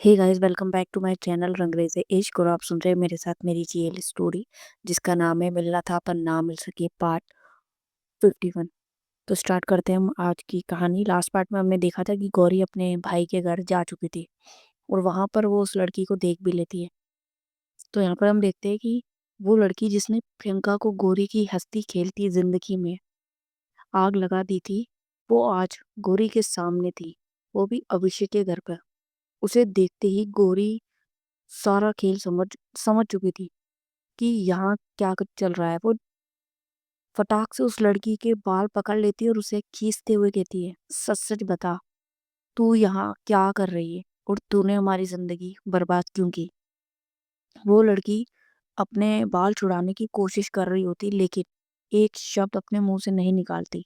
Hey guys, welcome back to my channel Rangrez Ishq. और आप सुन रहे हैं मेरे साथ मेरी जीएल स्टोरी, जिसका नाम है मिलना था पर ना मिल सके पार्ट 51। तो स्टार्ट करते हैं हम आज की कहानी। लास्ट पार्ट में हमने देखा था कि गौरी अपने भाई के घर जा चुकी थी और वहां पर वो उस लड़की को देख भी लेती है। तो यहाँ पर हम देखते हैं कि वो लड़की जिसने प्रियंका को गौरी की हंसती खेलती जिंदगी में आग लगा दी थी, वो आज गौरी के सामने थी, वो भी अभिषेक के घर पर। उसे देखते ही गौरी सारा खेल समझ समझ चुकी थी कि यहाँ क्या कुछ चल रहा है। वो फटाक से उस लड़की के बाल पकड़ लेती है और उसे खींचते हुए कहती है, सच सच बता, तू यहाँ क्या कर रही है और तूने हमारी जिंदगी बर्बाद क्यों की। वो लड़की अपने बाल छुड़ाने की कोशिश कर रही होती, लेकिन एक शब्द अपने मुंह से नहीं निकालती।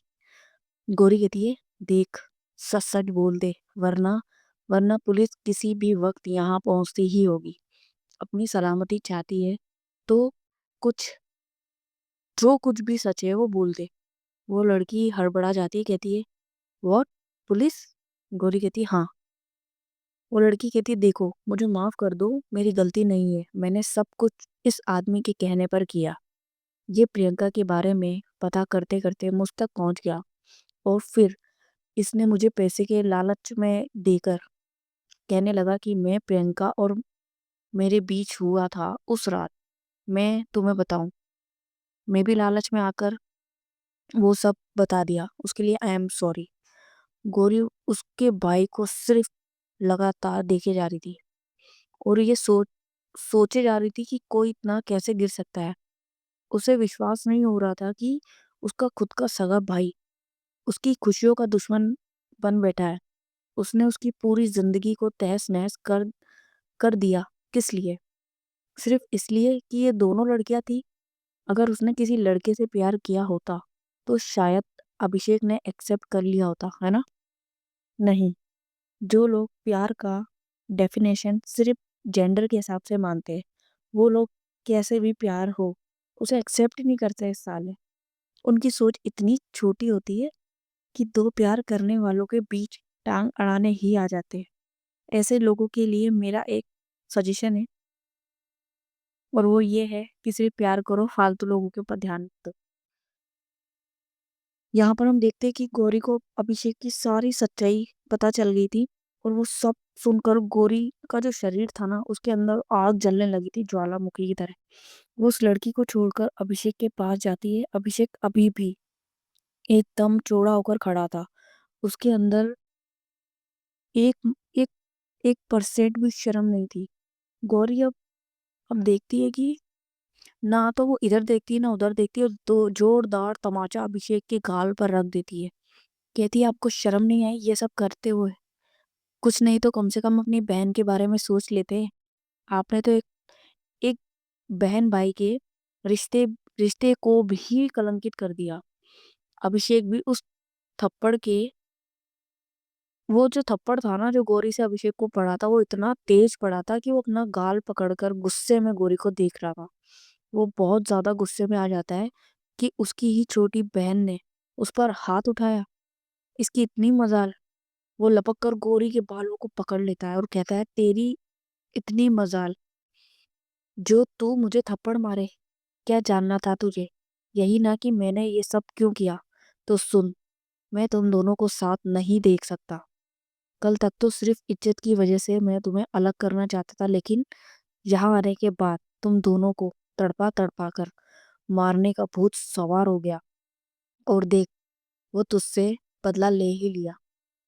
गौरी कहती है, देख, सच सच बोल दे, वरना वरना पुलिस किसी भी वक्त यहाँ पहुंचती ही होगी। अपनी सलामती चाहती है तो कुछ जो कुछ भी सच है वो बोल दे। वो लड़की हड़बड़ा जाती है, कहती है, व्हाट, पुलिस? गौरी कहती है, हाँ। वो लड़की कहती है, देखो, मुझे माफ कर दो, मेरी गलती नहीं है, मैंने सब कुछ इस आदमी के कहने पर किया। ये प्रियंका के बारे में पता करते करते मुझ तक पहुंच गया और फिर इसने मुझे पैसे के लालच में देकर कहने लगा कि मैं प्रियंका और मेरे बीच हुआ था उस रात मैं तुम्हें बताऊं। मैं भी लालच में आकर वो सब बता दिया, उसके लिए आई एम सॉरी। गौरी उसके भाई को सिर्फ लगातार देखे जा रही थी और ये सोचे जा रही थी कि कोई इतना कैसे गिर सकता है। उसे विश्वास नहीं हो रहा था कि उसका खुद का सगा भाई उसकी खुशियों का दुश्मन बन बैठा है। उसने उसकी पूरी जिंदगी को तहस नहस कर कर दिया। किस लिए? सिर्फ इसलिए कि ये दोनों लड़कियां थी। अगर उसने किसी लड़के से प्यार किया होता तो शायद अभिषेक ने एक्सेप्ट कर लिया होता, है ना? नहीं। जो लोग प्यार का डेफिनेशन सिर्फ जेंडर के हिसाब से मानते हैं, वो लोग कैसे भी प्यार हो उसे एक्सेप्ट ही नहीं करते इस साले। उनकी सोच इतनी छोटी होती है कि दो प्यार करने वालों के बीच टांग अड़ाने ही आ जाते हैं। ऐसे लोगों के लिए मेरा एक सजेशन है, और वो ये है कि सिर्फ प्यार करो, फालतू लोगों के ऊपर ध्यान मत दो। यहाँ पर हम देखते हैं कि गौरी को अभिषेक की सारी सच्चाई पता चल गई थी और वो सब सुनकर गौरी का जो शरीर था ना, उसके अंदर आग जलने लगी थी, ज्वालामुखी की तरह। वो उस लड़की को छोड़कर अभिषेक के पास जाती है। अभिषेक अभी भी एकदम चौड़ा होकर खड़ा था। उसके अंदर एक एक 1% भी शर्म नहीं थी। गौरी अब देखती है कि ना तो वो इधर देखती है ना उधर देखती है, और दो जोरदार तमाचा अभिषेक के गाल पर रख देती है। कहती है, आपको शर्म नहीं आई ये सब करते हुए? कुछ नहीं तो कम से कम अपनी बहन के बारे में सोच लेते। आपने तो एक बहन भाई के रिश्ते रिश्ते को भी कलंकित कर दिया। अभिषेक भी उस थप्पड़ के वो जो थप्पड़ था ना, जो गौरी से अभिषेक को पड़ा था, वो इतना तेज पड़ा था कि वो अपना गाल पकड़कर गुस्से में गौरी को देख रहा था। वो बहुत ज्यादा गुस्से में आ जाता है कि उसकी ही छोटी बहन ने उस पर हाथ उठाया। इसकी इतनी मजाल। वो लपक कर गौरी के बालों को पकड़ लेता है और कहता है, तेरी इतनी मजाल जो तू मुझे थप्पड़ मारे। क्या जानना था तुझे? यही ना कि मैंने ये सब क्यों किया? तो सुन, मैं तुम दोनों को साथ नहीं देख सकता। कल तक तो सिर्फ इज्जत की वजह से मैं तुम्हें अलग करना चाहता था, लेकिन यहाँ आने के बाद तुम दोनों को तड़पा तड़पा कर मारने का भूत सवार हो गया। और देख, वो तुझसे बदला ले ही लिया।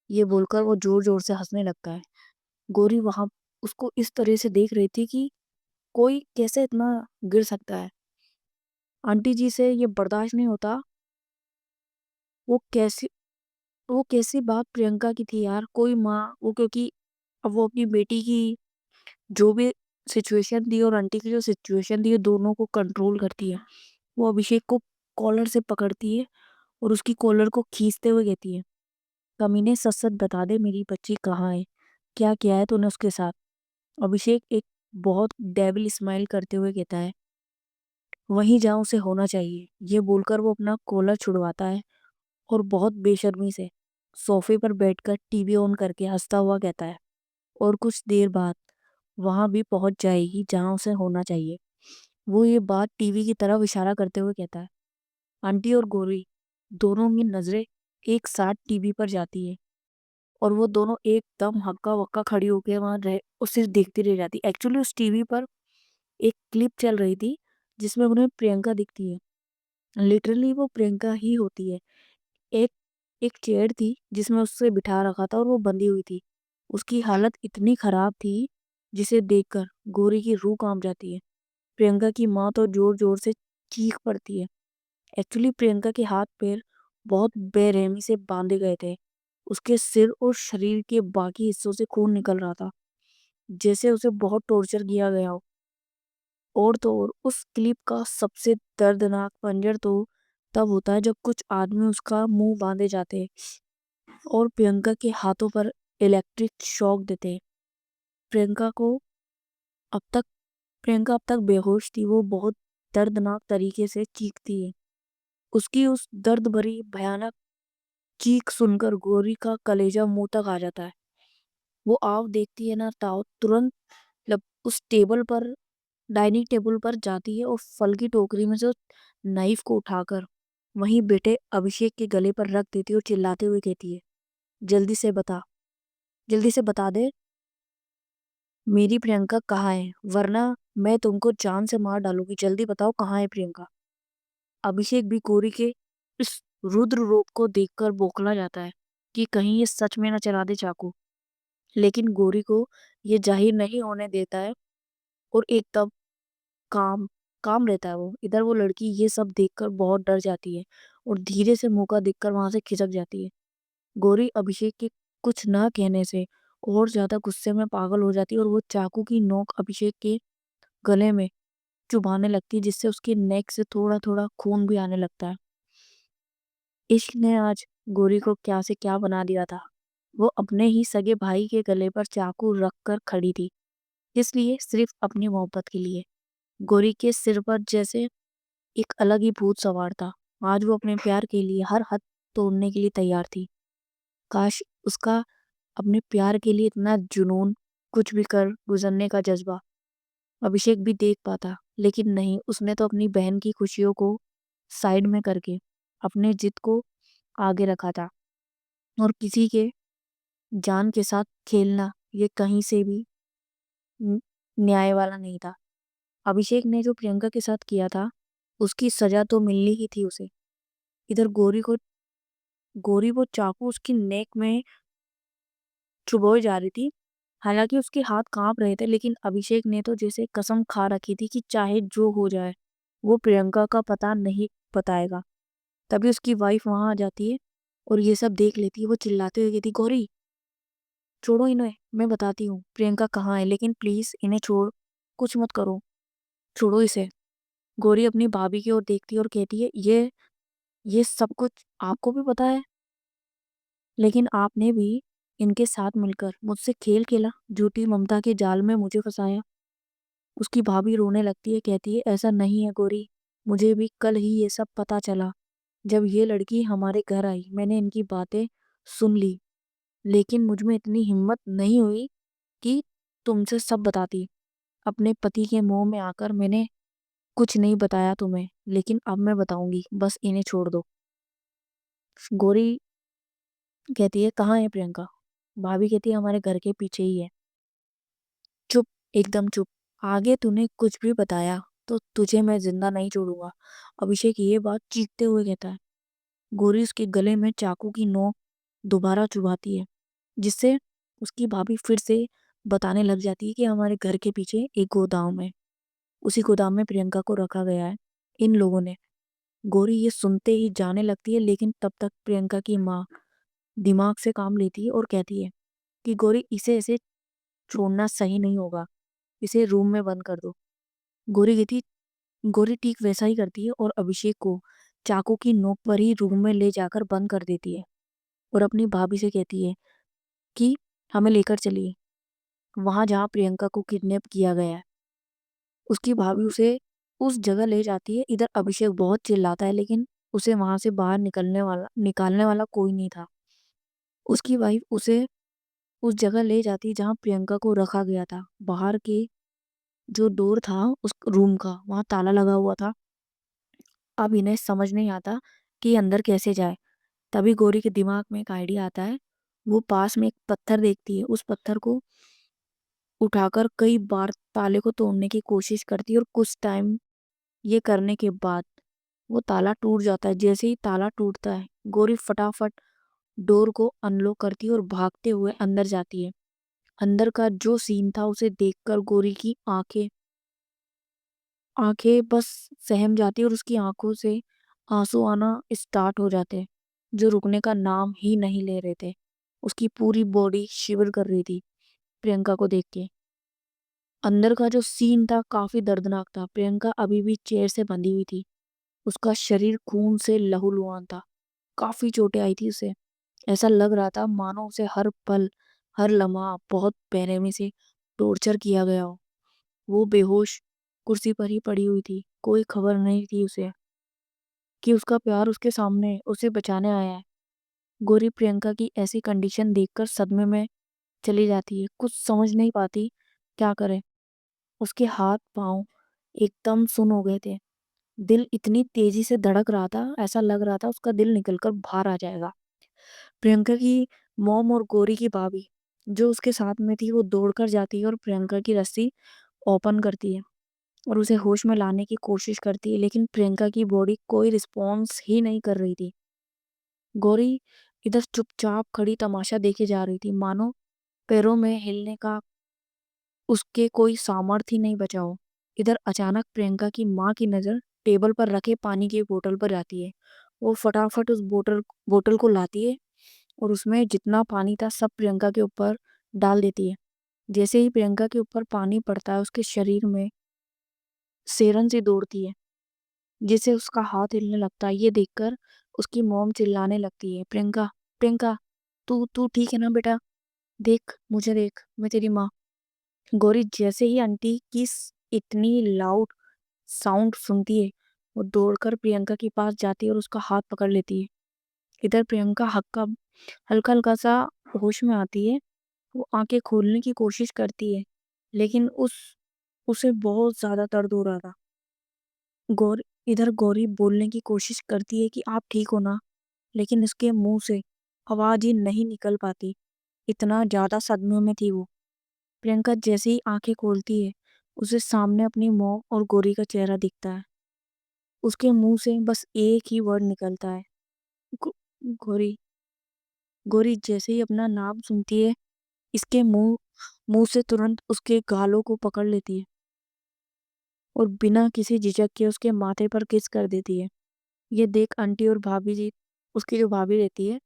ये बोलकर वो जोर जोर से हंसने लगता है। गौरी वहां उसको इस तरह से देख रही थी कि कोई कैसे इतना गिर सकता है। आंटी जी से ये बर्दाश्त नहीं होता। वो कैसी वो कैसी बात प्रियंका की थी यार, कोई माँ वो, क्योंकि अब वो अपनी बेटी की जो भी सिचुएशन थी और आंटी की जो सिचुएशन थी, ये दोनों को कंट्रोल करती है। वो अभिषेक को कॉलर से पकड़ती है और उसकी कॉलर को खींचते हुए कहती है, कमीने, सच सच बता दे, मेरी बच्ची कहाँ है? क्या किया है तूने उसके साथ? अभिषेक एक बहुत डेविल स्माइल करते हुए कहता है, वहीं जहाँ उसे होना चाहिए। ये बोलकर वो अपना कॉलर छुड़वाता है और बहुत बेशर्मी से सोफे पर बैठकर टीवी ऑन करके हंसता हुआ कहता है, और कुछ देर बाद वहाँ भी पहुँच जाएगी जहाँ उसे होना चाहिए। वो ये बात टीवी की तरफ इशारा करते हुए कहता है। आंटी और गौरी दोनों की नज़रें एक साथ टीवी पर जाती है और वो दोनों एकदम हक्का-बक्का खड़ी होके वहाँ रह उसे देखती रह जाती। एक्चुअली उस टीवी पर एक क्लिप चल रही थी जिसमें उन्हें प्रियंका दिखती है। लिटरली वो प्रियंका ही होती है। एक एक चेयर थी जिसमें उसे बिठा रखा था और वो बंधी हुई थी। उसकी हालत इतनी खराब थी जिसे देखकर गौरी की रूह कांप जाती है। प्रियंका की माँ तो जोर-जोर से चीख पड़ती है। एक्चुअली प्रियंका के हाथ-पैर बहुत बेरहमी से बांधे गए थे। उसके सिर और शरीर के बाकी हिस्सों से खून निकल रहा था, जैसे उसे बहुत टॉर्चर किया गया हो। और तो और उस क्लिप का सबसे दर्दनाक मंज़र तो तब होता है जब कुछ आदमी उसका मुँह बांधे जाते हैं और प्रियंका पर इलेक्ट्रिक शॉक देते हैं। प्रियंका को अब तक प्रियंका अब तक बेहोश थी, वो बहुत दर्दनाक तरीके से चीखती है। उसकी उस दर्द भरी भयानक चीख सुनकर गौरी का कलेजा मुँह तक आ जाता है। वो आव देखती है ना ताव तुरंत उस टेबल पर डाइनिंग टेबल पर जाती है और फल की टोकरी में से उस नाइफ को उठाकर वहीं बेटे अभिषेक के गले पर रख देती है और चिल्लाते हुए कहती है, जल्दी से बता, जल्दी से बता दे मेरी प्रियंका कहाँ है, वरना मैं तुमको जान से मार डालूंगी। जल्दी बताओ कहाँ है प्रियंका। अभिषेक भी गौरी के इस रुद्र रूप को देखकर बौखला जाता है कि कहीं ये सच में न चला दे चाकू। लेकिन गौरी को ये जाहिर नहीं होने देता है और एकदम काम काम रहता है वो। इधर वो लड़की ये सब देखकर बहुत डर जाती है और धीरे से मौका देखकर वहां से खिसक जाती है। गौरी अभिषेक के कुछ न कहने से और ज्यादा गुस्से में पागल हो जाती है और वो चाकू की नोक अभिषेक के गले में चुभाने लगती है, जिससे उसके नेक से थोड़ा थोड़ा खून भी आने लगता है। इश्क ने आज गौरी को क्या से क्या बना दिया था। वो अपने ही सगे भाई के गले पर चाकू रख कर खड़ी थी, इसलिए सिर्फ अपनी मोहब्बत के लिए। गौरी के सिर पर जैसे एक अलग ही भूत सवार था। आज वो अपने प्यार के लिए हर हद तोड़ने के लिए तैयार थी। काश उसका अपने प्यार के लिए इतना जुनून, कुछ भी कर गुजरने का जज्बा अभिषेक भी देख पाता, लेकिन नहीं, उसने तो अपनी बहन की खुशियों को साइड में करके अपने जिद को आगे रखा था। और किसी के जान के साथ खेलना ये कहीं से भी न- न्याय वाला नहीं था। अभिषेक ने जो प्रियंका के साथ किया था उसकी सजा तो मिलनी ही थी उसे। इधर गौरी वो चाकू उसकी नेक में चुभोई जा रही थी। हालांकि उसके हाथ कांप रहे थे, लेकिन अभिषेक ने तो जैसे कसम खा रखी थी कि चाहे जो हो जाए वो प्रियंका का पता नहीं बताएगा। तभी उसकी वाइफ वहां आ जाती है और ये सब देख लेती है। वो चिल्लाते हुए कहती, गौरी छोड़ो इन्हें, मैं बताती हूँ प्रियंका कहाँ है, लेकिन प्लीज इन्हें छोड़, कुछ मत करो, छोड़ो इसे। गौरी अपनी भाभी की ओर देखती है और कहती है, ये सब कुछ आपको भी पता है, लेकिन आपने भी इनके साथ मिलकर मुझसे खेल खेला, झूठी ममता के जाल में मुझे फंसाया। उसकी भाभी रोने लगती है, कहती है, ऐसा नहीं है गौरी, मुझे भी कल ही ये सब पता चला। जब ये लड़की हमारे घर आई मैंने इनकी बातें सुन ली, लेकिन मुझ में इतनी हिम्मत नहीं हुई कि तुमसे सब बताती। अपने पति के मुंह में आकर मैंने कुछ नहीं बताया तुम्हें, लेकिन अब मैं बताऊंगी, बस इन्हें छोड़ दो। गौरी कहती है, कहाँ है प्रियंका। भाभी कहती है, हमारे घर के पीछे ही है। चुप, एकदम चुप। आगे तूने कुछ भी बताया तो तुझे मैं जिंदा नहीं छोड़ूंगा। अभिषेक ये बात चीखते हुए कहता है। गौरी उसके गले में चाकू की नोक दोबारा चुभाती है, जिससे उसकी भाभी फिर से बताने लग जाती है कि हमारे घर के पीछे एक गोदाम है, उसी गोदाम में प्रियंका को रखा गया है इन लोगों ने। गौरी ये सुनते ही जाने लगती है, लेकिन तब तक प्रियंका की माँ दिमाग से काम लेती है और कहती है कि गौरी इसे ऐसे छोड़ना सही नहीं होगा, इसे रूम में बंद कर दो। गौरी कहती गौरी ठीक वैसा ही करती है और अभिषेक को चाकू की नोक पर ही रूम में ले जाकर बंद कर देती है और अपनी भाभी से कहती है कि हमें लेकर चलिए वहां जहाँ प्रियंका को किडनैप किया गया है। उसकी भाभी उसे उस जगह ले जाती है। इधर अभिषेक बहुत चिल्लाता है, लेकिन उसे वहां से बाहर निकालने वाला कोई नहीं था। उसकी वाइफ उसे उस जगह ले जाती जहाँ प्रियंका को रखा गया था। बाहर के जो डोर था उस रूम का, वहाँ ताला लगा हुआ था। अब इन्हें समझ नहीं आता कि अंदर कैसे जाए। तभी गौरी के दिमाग में एक आइडिया आता है। वो पास में एक पत्थर देखती है, उस पत्थर को उठाकर कई बार ताले को तोड़ने की कोशिश करती है और कुछ टाइम ये करने के बाद वो ताला टूट जाता है। जैसे ही ताला टूटता है, गौरी फटाफट डोर को अनलॉक करती है और भागते हुए अंदर जाती है। अंदर का जो सीन था उसे देखकर गौरी की आंखें आंखें बस सहम जाती है और उसकी आंखों से आंसू आना स्टार्ट हो जाते हैं, जो रुकने का नाम ही नहीं ले रहे थे। उसकी पूरी बॉडी शिवर कर रही थी प्रियंका को देख के। अंदर का जो सीन था काफी दर्दनाक था। प्रियंका अभी भी चेयर से बंधी हुई थी। उसका शरीर खून से लहूलुहान था। काफी चोटें आई थी उसे। ऐसा लग रहा था मानो उसे हर पल, हर लम्हा बहुत बेरहमी से टॉर्चर किया गया हो। वो बेहोश कुर्सी पर ही पड़ी हुई थी। कोई खबर नहीं थी उसे कि उसका प्यार उसके सामने है, उसे बचाने आया है। गोरी प्रियंका की ऐसी कंडीशन देखकर सदमे में चली जाती है। कुछ समझ नहीं पाती क्या करे। उसके हाथ पांव एकदम सुन हो गए थे। दिल इतनी तेजी से धड़क रहा था, ऐसा लग रहा था उसका दिल निकलकर बाहर आ जाएगा। प्रियंका की मॉम और गौरी की भाभी जो उसके साथ में थी वो दौड़कर जाती है और प्रियंका की रस्सी ओपन करती है और उसे होश में लाने की कोशिश करती है, लेकिन प्रियंका की बॉडी कोई रिस्पॉन्स ही नहीं कर रही थी। गौरी इधर चुपचाप खड़ी तमाशा देखे जा रही थी, मानो पैरों में हिलने का उसके कोई सामर्थ्य ही नहीं बचा हो। इधर अचानक प्रियंका की माँ की नजर टेबल पर रखे पानी की बोतल पर जाती है। वो फटाफट उस बोतल बोतल को लाती है और उसमें जितना पानी था सब प्रियंका के ऊपर डाल देती है। जैसे ही प्रियंका के ऊपर पानी पड़ता है, उसके शरीर में सेरन सी दौड़ती है, जिससे उसका हाथ हिलने लगता है। ये देखकर उसकी मॉम चिल्लाने लगती है, प्रियंका, प्रियंका, तू तू ठीक है ना बेटा? देख मुझे, देख मैं तेरी माँ। गौरी जैसे ही आंटी की इतनी लाउड साउंड सुनती है, वो दौड़कर प्रियंका के पास जाती है और उसका हाथ पकड़ लेती है। इधर प्रियंका हल्का हल्का हल्का सा होश में आती है। वो आंखें खोलने की कोशिश करती है, लेकिन उसे बहुत ज्यादा दर्द हो रहा था। गौर इधर गौरी बोलने की कोशिश करती है कि आप ठीक हो ना, लेकिन उसके मुंह से आवाज ही नहीं निकल पाती। इतना ज्यादा सदमे में थी वो। प्रियंका जैसे ही आंखें खोलती है, उसे सामने अपनी मॉम और गौरी का चेहरा दिखता है। उसके मुंह से बस एक ही वर्ड निकलता है, गो, गौरी। गौरी जैसे ही अपना नाम सुनती है, इसके मुंह मुंह से तुरंत उसके गालों को पकड़ लेती है और बिना किसी झिझक के उसके माथे पर किस कर देती है। ये देख आंटी और भाभी जी, उसकी जो भाभी रहती है,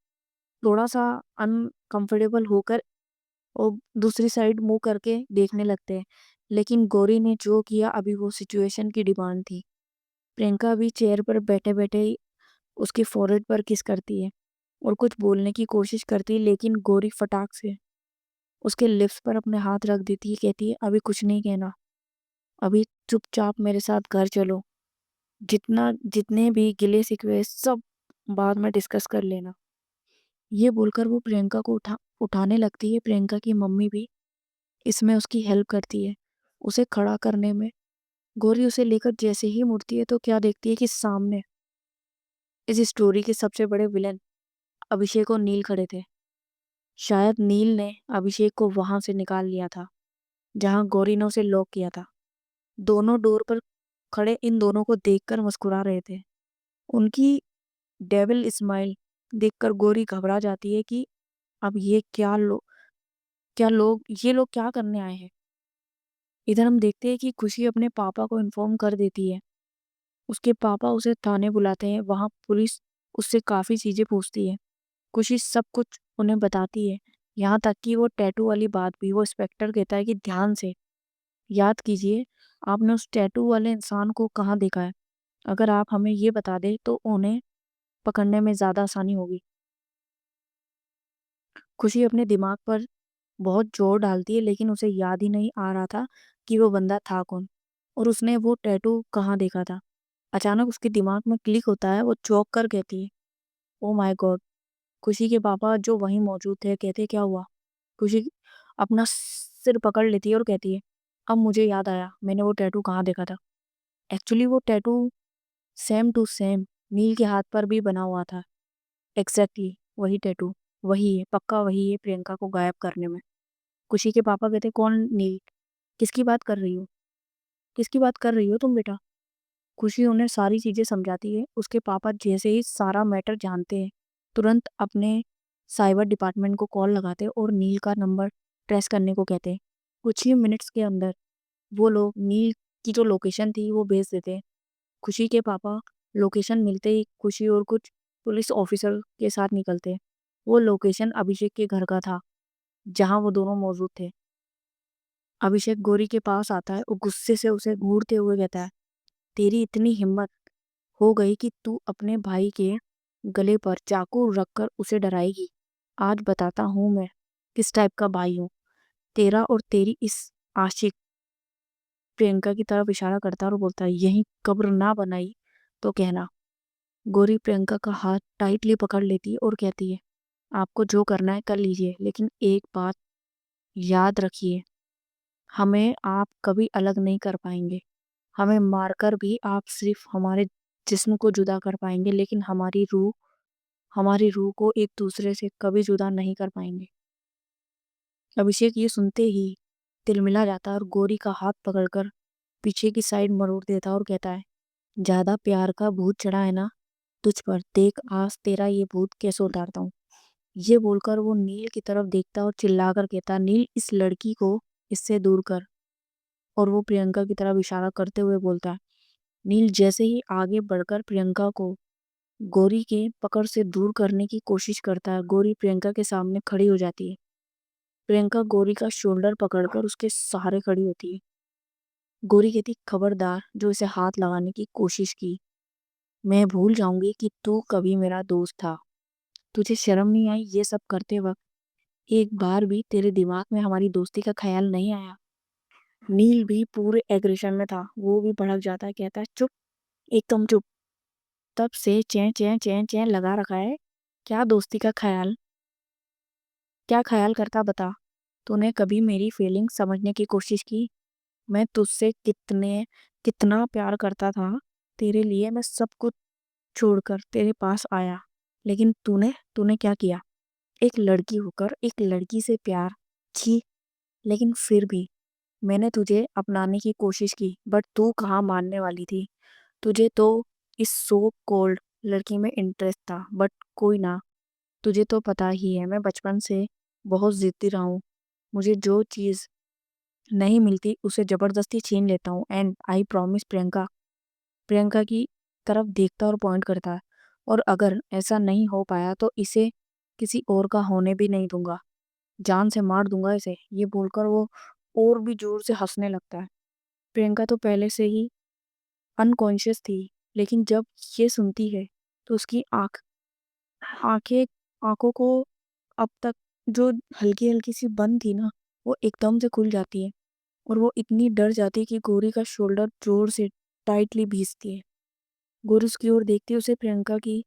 थोड़ा सा अनकंफर्टेबल होकर और दूसरी साइड मुंह करके देखने लगते हैं। लेकिन गौरी ने जो किया अभी वो सिचुएशन की डिमांड थी। प्रियंका भी चेयर पर बैठे बैठे ही उसके फोrehead पर किस करती है और कुछ बोलने की कोशिश करती है, लेकिन गौरी फटाक से उसके लिप्स पर अपने हाथ रख देती है। कहती है, अभी कुछ नहीं कहना, अभी चुपचाप मेरे साथ घर चलो। जितने भी गिले शिकवे सब बाद में डिस्कस कर लेना। ये बोलकर वो प्रियंका को उठाने लगती है। प्रियंका की मम्मी भी इसमें उसकी हेल्प करती है, उसे खड़ा करने में। गौरी उसे लेकर जैसे ही मुड़ती है तो क्या देखती है कि सामने इस स्टोरी के सबसे बड़े विलन अभिषेक और नील खड़े थे। शायद नील ने अभिषेक को वहां से निकाल लिया था जहां गौरी ने उसे लॉक किया था। दोनों डोर पर खड़े इन दोनों को देखकर मुस्कुरा रहे थे। उनकी डेविल स्माइल देखकर गौरी घबरा जाती है कि अब ये लोग क्या करने आए हैं। इधर हम देखते हैं कि खुशी अपने पापा को इन्फॉर्म कर देती है। उसके पापा उसे थाने बुलाते हैं। वहां पुलिस उससे काफी चीजें पूछती है। खुशी सब कुछ उन्हें बताती है, यहाँ तक कि वो टैटू वाली बात भी। वो इंस्पेक्टर कहता है कि ध्यान से याद कीजिए, आपने उस टैटू वाले इंसान को कहाँ देखा है। अगर आप हमें ये बता दें तो उन्हें पकड़ने में ज्यादा आसानी होगी। खुशी अपने दिमाग पर बहुत जोर डालती है, लेकिन उसे याद ही नहीं आ रहा था कि वो बंदा था कौन और उसने वो टैटू कहाँ देखा था। अचानक उसके दिमाग में क्लिक होता है। वो चौंक कर कहती है, ओ माय गॉड। खुशी के पापा जो वहीं मौजूद थे कहते, क्या हुआ? खुशी अपना सिर पकड़ लेती है और कहती है, अब मुझे याद आया मैंने वो टैटू कहाँ देखा था। एक्चुअली वो टैटू सेम टू सेम नील के हाथ पर भी बना हुआ था। एग्जैक्टली वही टैटू, वही है, पक्का वही है प्रियंका को गायब करने में। खुशी के पापा कहते, कौन नील? किसकी बात कर रही हो? किसकी बात कर रही हो तुम बेटा? खुशी उन्हें सारी चीजें समझाती है। उसके पापा जैसे ही सारा मैटर जानते हैं, तुरंत अपने साइबर डिपार्टमेंट को कॉल लगाते हैं और नील का नंबर ट्रेस करने को कहते हैं। कुछ ही मिनट्स के अंदर वो लोग नील की जो लोकेशन थी वो भेज देते हैं। खुशी के पापा लोकेशन मिलते ही खुशी और कुछ पुलिस ऑफिसर के साथ निकलते हैं। वो लोकेशन अभिषेक के घर का था, जहां वो दोनों मौजूद थे। अभिषेक गौरी के पास आता है और गुस्से से उसे घूरते हुए कहता है, तेरी इतनी हिम्मत हो गई कि तू अपने भाई के गले पर चाकू रखकर उसे डराएगी। आज बताता हूँ मैं किस टाइप का भाई हूँ। तेरा और तेरी इस आशिक प्रियंका की तरफ इशारा करता है और बोलता है, यही कब्र ना बनाई तो कहना। गौरी प्रियंका का हाथ टाइटली पकड़ लेती है और कहती है, आपको जो करना है कर लीजिए, लेकिन एक बात याद रखिए, हमें आप कभी अलग नहीं कर पाएंगे। हमें मारकर भी आप सिर्फ हमारे जिस्म को जुदा कर पाएंगे, लेकिन हमारी रूह को एक दूसरे से कभी जुदा नहीं कर पाएंगे। अभिषेक ये सुनते ही तिलमिला जाता है और गौरी का हाथ पकड़कर पीछे की साइड मरोड़ देता है और कहता है, ज्यादा प्यार का भूत चढ़ा है ना तुझ पर, देख आज तेरा ये भूत कैसे उतारता हूँ। ये बोलकर वो नील की तरफ देखता है और चिल्लाकर कहता है, नील इस लड़की को इससे दूर कर। और वो प्रियंका की तरफ इशारा करते हुए बोलता है। नील जैसे ही आगे बढ़कर प्रियंका को गौरी के पकड़ से दूर करने की कोशिश करता है, गौरी प्रियंका के सामने खड़ी हो जाती है। प्रियंका गौरी का शोल्डर पकड़कर उसके सहारे खड़ी होती है। गौरी कहती, खबरदार जो इसे हाथ लगाने की कोशिश की, मैं भूल जाऊंगी कि तू कभी मेरा दोस्त था। तुझे शर्म नहीं आई ये सब करते वक्त? एक बार भी तेरे दिमाग में हमारी दोस्ती का ख्याल नहीं आया? नील भी पूरे एग्रेशन में था, वो भी भड़क जाता है, कहता है, चुप, एकदम चुप। तब से चैं चैं चैं चैं लगा रखा है। क्या दोस्ती का ख्याल? क्या ख्याल करता बता? तूने कभी मेरी फीलिंग समझने की कोशिश की? मैं तुझसे कितना प्यार करता था। तेरे लिए मैं सब कुछ छोड़कर तेरे पास आया, लेकिन तूने तूने क्या किया? एक लड़की होकर एक लड़की से प्यार। छी। लेकिन फिर भी मैंने तुझे अपनाने की कोशिश की, बट तू कहाँ मानने वाली थी। तुझे तो इस सो कोल्ड लड़की में इंटरेस्ट था, बट कोई ना। तुझे तो पता ही है मैं बचपन से बहुत जिद्दी रहा हूँ। मुझे जो चीज़ नहीं मिलती उसे जबरदस्ती छीन लेता हूँ। And I promise Priyanka, Priyanka की तरफ देखता और पॉइंट करता है, और अगर ऐसा नहीं हो पाया तो इसे किसी और का होने भी नहीं दूंगा। जान से मार दूंगा इसे। ये बोलकर वो और भी जोर से हंसने लगता है। प्रियंका तो पहले से ही अनकॉन्शियस थी, लेकिन जब ये सुनती है तो उसकी आंखें आंखों को अब तक जो हल्की हल्की सी बंद थी ना, वो एकदम से खुल जाती है। और वो इतनी डर जाती है कि गौरी का शोल्डर जोर से टाइटली भींचती है। गौरी उसकी ओर देखती है, उसे प्रियंका की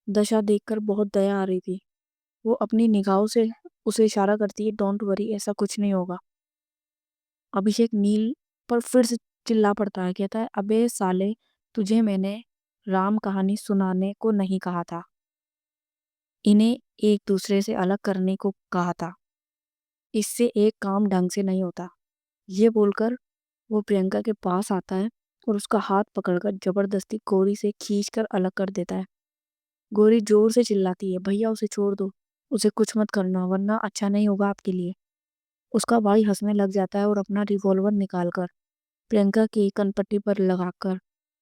दशा देखकर बहुत दया आ रही थी। वो अपनी निगाहों से उसे इशारा करती है, डोंट वरी, ऐसा कुछ नहीं होगा। अभिषेक नील पर फिर से चिल्ला पड़ता है, कहता है, अबे साले, तुझे मैंने राम कहानी सुनाने को नहीं कहा था, इन्हें एक दूसरे से अलग करने को कहा था। इससे एक काम ढंग से नहीं होता। ये बोलकर वो प्रियंका के पास आता है और उसका हाथ पकड़कर जबरदस्ती गौरी से खींचकर अलग कर देता है। गौरी जोर से चिल्लाती है, भैया उसे छोड़ दो, उसे कुछ मत करना वरना अच्छा नहीं होगा आपके लिए। उसका भाई हंसने लग जाता है और अपना रिवॉल्वर निकालकर प्रियंका की कनपट्टी पर लगाकर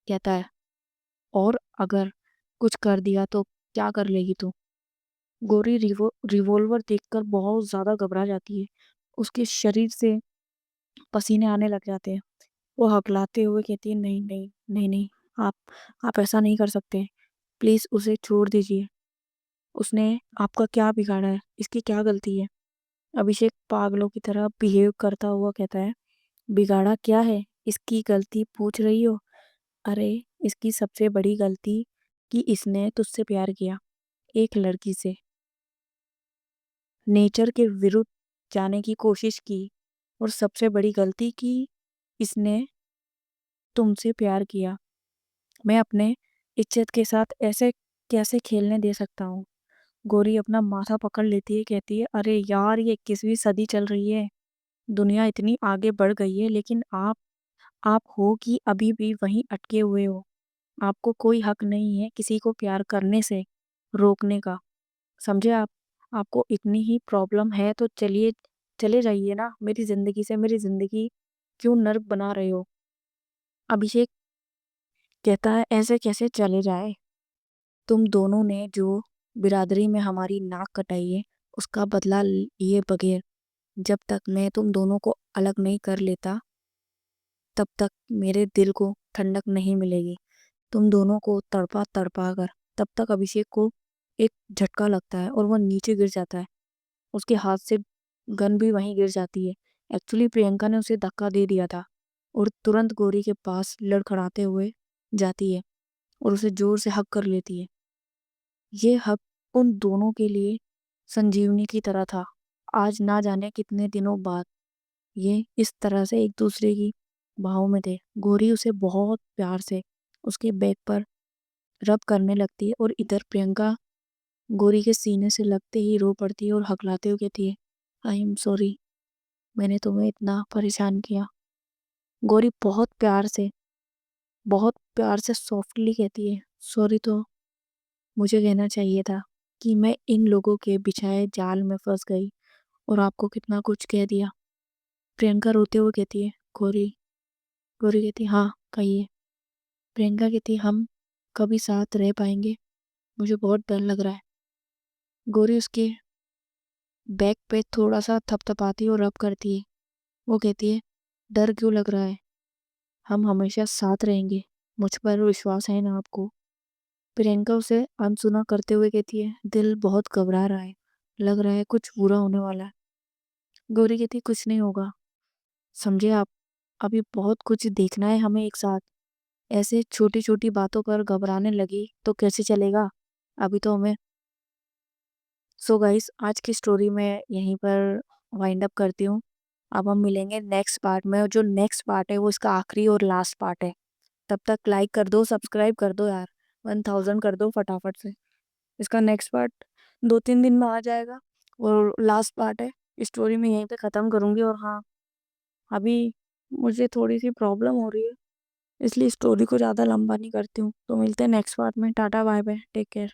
कहता है, और अगर कुछ कर दिया तो क्या कर लेगी तू? गौरी रिवॉल्वर देखकर बहुत ज्यादा घबरा जाती है। उसके शरीर से पसीने आने लग जाते हैं। वो हकलाते हुए कहती है, नहीं नहीं नहीं नहीं, आप आप ऐसा नहीं कर सकते। प्लीज उसे छोड़ दीजिए। उसने आपका क्या बिगाड़ा है? इसकी क्या गलती है? अभिषेक पागलों की तरह बिहेव करता हुआ कहता है, बिगाड़ा क्या है? इसकी गलती पूछ रही हो? अरे, इसकी सबसे बड़ी गलती कि इसने तुझसे प्यार किया, एक लड़की से, नेचर के विरुद्ध जाने की कोशिश की और सबसे बड़ी गलती की इसने तुमसे प्यार किया। मैं अपने इज्जत के साथ ऐसे कैसे खेलने दे सकता हूँ? गौरी अपना माथा पकड़ लेती है, कहती है, अरे यार, ये 21वीं सदी चल रही है। दुनिया इतनी आगे बढ़ गई है, लेकिन आप हो कि अभी भी वहीं अटके हुए हो। आपको कोई हक नहीं है किसी को प्यार करने से रोकने का। समझे आप? आपको इतनी ही प्रॉब्लम है तो चलिए चले जाइए ना मेरी ज़िंदगी से। मेरी ज़िंदगी क्यों नर्क बना रहे हो? अभिषेक कहता है, ऐसे कैसे चले जाए? तुम दोनों ने जो बिरादरी में हमारी नाक कटाई है, उसका बदला लिए बगैर जब तक मैं तुम दोनों को अलग नहीं कर लेता, तब तक मेरे दिल को ठंडक नहीं मिलेगी। तुम दोनों को तड़पा तड़पा कर तब तक अभिषेक को एक झटका लगता है और वह नीचे गिर जाता है। उसके हाथ से गन भी वहीं गिर जाती है। एक्चुअली प्रियंका ने उसे धक्का दे दिया था और तुरंत गौरी के पास लड़खड़ाते हुए जाती है और उसे जोर से हक कर लेती है। ये हक उन दोनों के लिए संजीवनी की तरह था। आज ना जाने कितने दिनों बाद ये इस तरह से एक दूसरे की बाहों में थे। गौरी उसे बहुत प्यार से उसके बैक पर रब करने लगती है और इधर प्रियंका गौरी के सीने से लगते ही रो पड़ती है और हकलाते हुए कहती है, आई एम सॉरी, मैंने तुम्हें इतना परेशान किया। गौरी बहुत प्यार से सॉफ्टली कहती है, सॉरी तो मुझे कहना चाहिए था कि मैं इन लोगों के बिछाए जाल में फंस गई और आपको कितना कुछ कह दिया। प्रियंका रोते हुए कहती है, गौरी। गौरी कहती, हाँ कहिए। प्रियंका कहती, हम कभी साथ रह पाएंगे? मुझे बहुत डर लग रहा है। गौरी उसके बैक पे थोड़ा सा थपथपाती और रब करती है। वो कहती है, डर क्यों लग रहा है? हम हमेशा साथ रहेंगे। मुझ पर विश्वास है ना आपको? प्रियंका उसे अनसुना करते हुए कहती है, दिल बहुत घबरा रहा है, लग रहा है कुछ बुरा होने वाला है। गौरी कहती, कुछ नहीं होगा। समझे आप? अभी बहुत कुछ देखना है हमें एक साथ। ऐसे छोटी छोटी बातों पर घबराने लगी तो कैसे चलेगा? अभी तो हमें। सो गाइस, आज की स्टोरी मैं यहीं पर वाइंड अप करती हूँ। अब हम मिलेंगे नेक्स्ट पार्ट में। जो नेक्स्ट पार्ट है वो इसका आखिरी और लास्ट पार्ट है। तब तक लाइक कर दो, सब्सक्राइब कर दो यार। 1000 कर दो फटाफट से। इसका नेक्स्ट पार्ट 2-3 दिन में आ जाएगा और लास्ट पार्ट है। स्टोरी में यहीं पे ख़त्म करूँगी। और हाँ, अभी मुझे थोड़ी सी प्रॉब्लम हो रही है, इसलिए स्टोरी को ज़्यादा लंबा नहीं करती हूँ। तो मिलते हैं नेक्स्ट पार्ट में। Tata bye bye, take care.